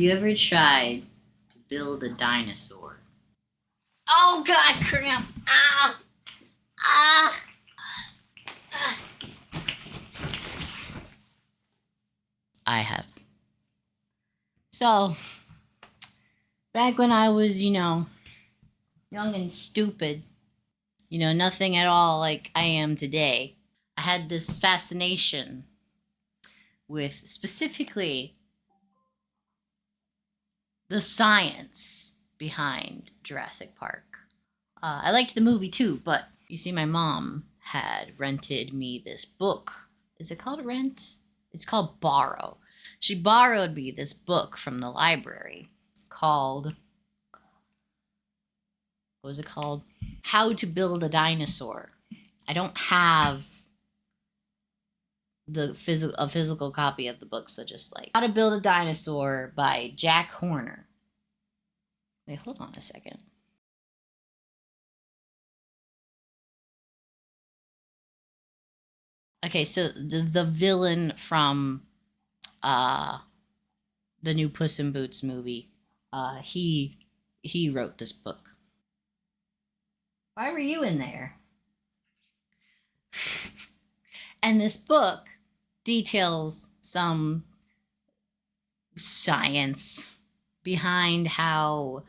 you ever tried to build a dinosaur? Oh God, cramp! Ah! Ah! Ah. I have. So, back when I was, young and stupid, nothing at all like I am today, I had this fascination with specifically the science behind Jurassic Park. I liked the movie too, but you see, my mom had rented me this book. Is it called rent? It's called borrow. She borrowed me this book from the library called, what was it called? How to Build a Dinosaur. I don't have a physical copy of the book, so just like How to Build a Dinosaur by Jack Horner. Wait, hold on a second. Okay, so the villain from the new Puss in Boots movie, he wrote this book. Why were you in there? And this book details some science behind how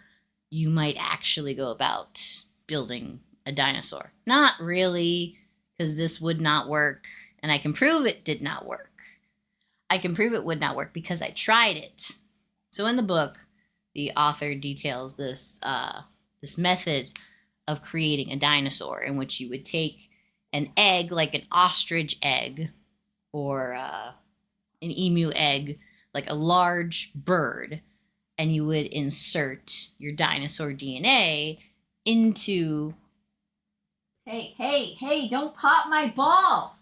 you might actually go about building a dinosaur. Not really, because this would not work, and I can prove it did not work. I can prove it would not work because I tried it. So in the book, the author details this method of creating a dinosaur, in which you would take an egg, like an ostrich egg or an emu egg, like a large bird, and you would insert your dinosaur DNA into... Hey, don't pop my ball!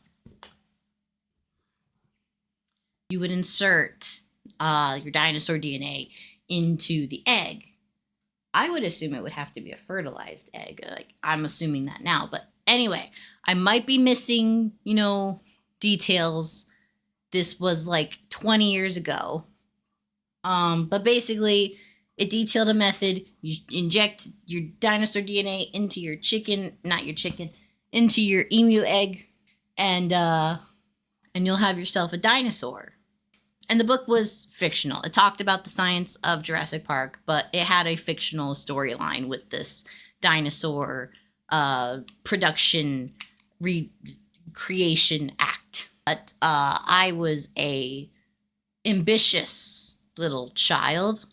You would insert your dinosaur DNA into the egg. I would assume it would have to be a fertilized egg. Like, I'm assuming that now. But anyway, I might be missing, details. This was like 20 years ago. But basically, it detailed a method. You inject your dinosaur DNA into your into your emu egg, and you'll have yourself a dinosaur. And the book was fictional. It talked about the science of Jurassic Park, but it had a fictional storyline with this dinosaur production recreation act. But I was a ambitious little child,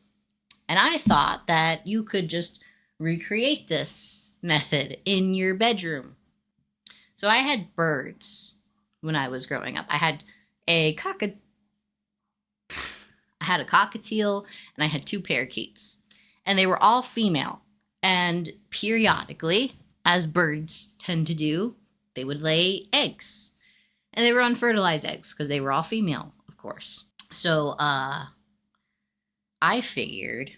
and I thought that you could just recreate this method in your bedroom. So I had birds when I was growing up. I had a cockatiel, and I had 2 parakeets, and they were all female. And periodically, as birds tend to do, they would lay eggs, and they were unfertilized eggs because they were all female, of course. So I figured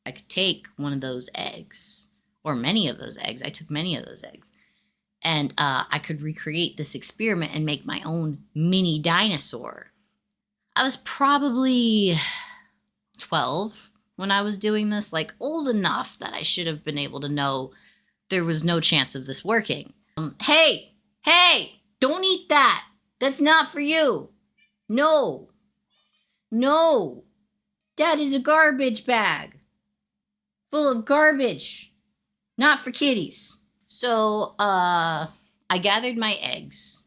I could take one of those eggs, or many of those eggs. I took many of those eggs, and I could recreate this experiment and make my own mini dinosaur. I was probably 12 when I was doing this, like old enough that I should have been able to know there was no chance of this working. Hey, don't eat that. That's not for you. No, that is a garbage bag full of garbage, not for kitties. So, I gathered my eggs.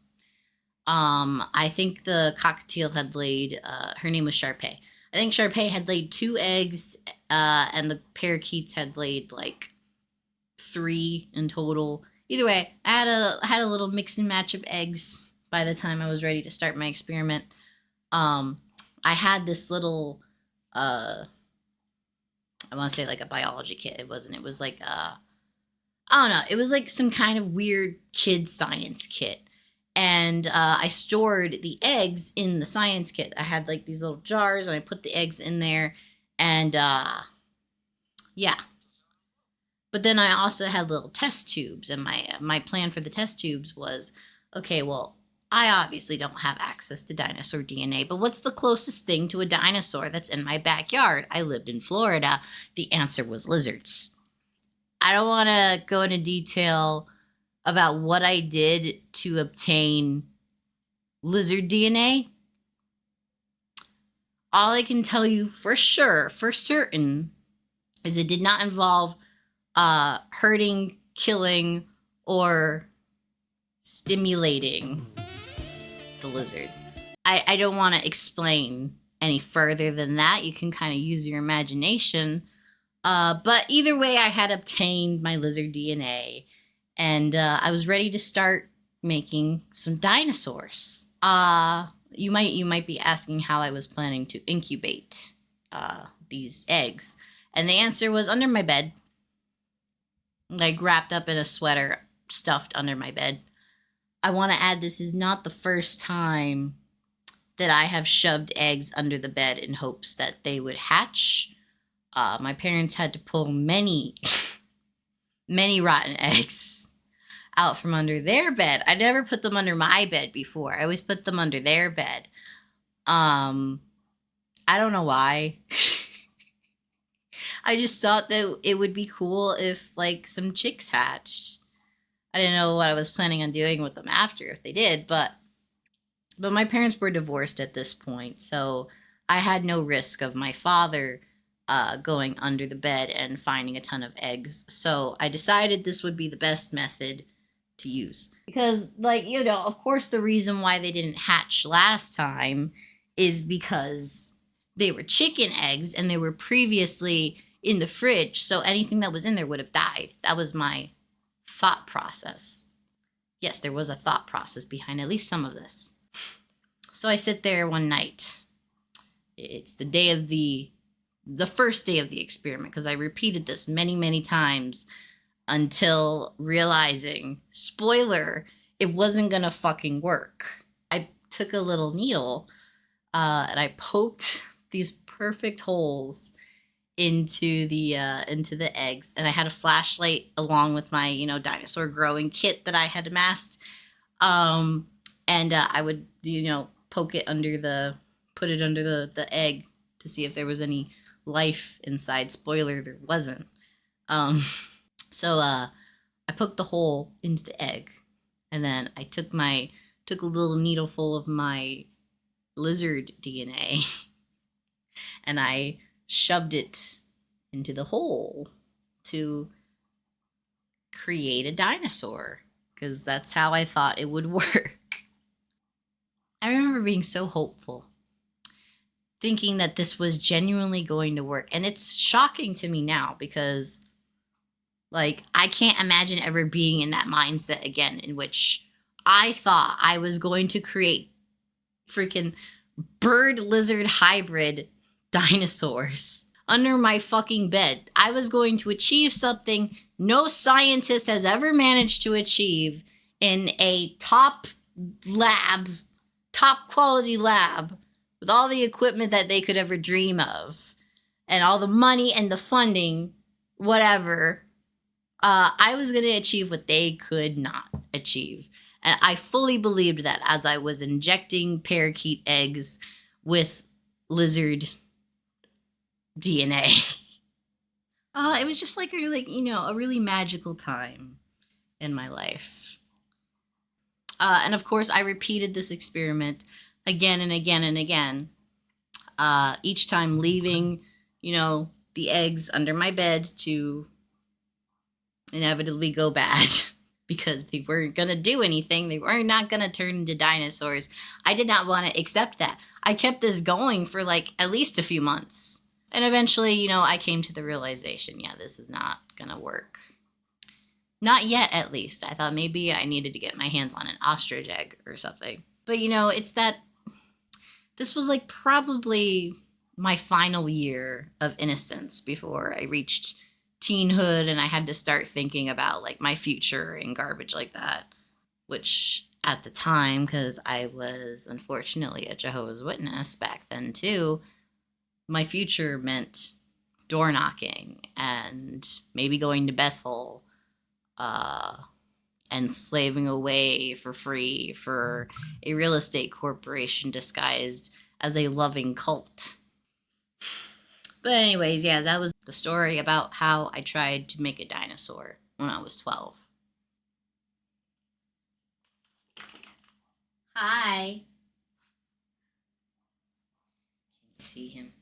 I think the cockatiel had laid, her name was Sharpay. I think Sharpay had laid 2 eggs, and the parakeets had laid like 3 in total. Either way, I had a little mix and match of eggs by the time I was ready to start my experiment. I had this little, I want to say like a biology kit. It wasn't. It was like, I don't know. It was like some kind of weird kid science kit. And I stored the eggs in the science kit. I had like these little jars, and I put the eggs in there, and yeah. But then I also had little test tubes, and my plan for the test tubes was, okay, well, I obviously don't have access to dinosaur DNA, but what's the closest thing to a dinosaur that's in my backyard? I lived in Florida. The answer was lizards. I don't want to go into detail about what I did to obtain lizard DNA. All I can tell you for sure, for certain, is it did not involve hurting, killing, or stimulating the lizard. I don't want to explain any further than that. You can kind of use your imagination. But either way, I had obtained my lizard DNA, and I was ready to start making some dinosaurs. You might be asking how I was planning to incubate these eggs, and the answer was under my bed, like wrapped up in a sweater, stuffed under my bed. I want to add, this is not the first time that I have shoved eggs under the bed in hopes that they would hatch. My parents had to pull many, many rotten eggs out from under their bed. I never put them under my bed before. I always put them under their bed. I don't know why. I just thought that it would be cool if, like, some chicks hatched. I didn't know what I was planning on doing with them after, if they did, but my parents were divorced at this point, so I had no risk of my father going under the bed and finding a ton of eggs. So I decided this would be the best method to use. Because, like, you know, of course the reason why they didn't hatch last time is because they were chicken eggs and they were previously in the fridge, so anything that was in there would have died. That was my thought process. Yes, there was a thought process behind at least some of this. So I sit there one night. It's the day of the first day of the experiment, because I repeated this many, many times until realizing, spoiler, it wasn't gonna fucking work. I took a little needle and I poked these perfect holes into the eggs, and I had a flashlight along with my, you know, dinosaur growing kit that I had amassed, and I would, you know, put it under the egg to see if there was any life inside. Spoiler, there wasn't. So I poked the hole into the egg, and then I took a little needle full of my lizard DNA and I shoved it into the hole to create a dinosaur, because that's how I thought it would work. I remember being so hopeful, thinking that this was genuinely going to work. And it's shocking to me now because, like, I can't imagine ever being in that mindset again, in which I thought I was going to create freaking bird lizard hybrid dinosaurs under my fucking bed. I was going to achieve something no scientist has ever managed to achieve in a top quality lab, with all the equipment that they could ever dream of and all the money and the funding, whatever. I was going to achieve what they could not achieve. And I fully believed that as I was injecting parakeet eggs with lizard DNA. It was just like a really magical time in my life. And of course, I repeated this experiment again and again and again. Each time leaving, the eggs under my bed to inevitably go bad because they weren't going to do anything. They were not going to turn into dinosaurs. I did not want to accept that. I kept this going for like at least a few months. And eventually, I came to the realization, this is not going to work. Not yet, at least. I thought maybe I needed to get my hands on an ostrich egg or something. But, it's that this was like probably my final year of innocence before I reached teenhood and I had to start thinking about like my future and garbage like that. Which at the time, because I was unfortunately a Jehovah's Witness back then too, my future meant door knocking and maybe going to Bethel and slaving away for free for a real estate corporation disguised as a loving cult. But anyways, yeah, that was the story about how I tried to make a dinosaur when I was 12. Hi. Can you see him?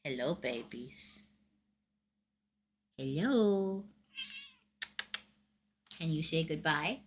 Hello, babies. Hello. Can you say goodbye?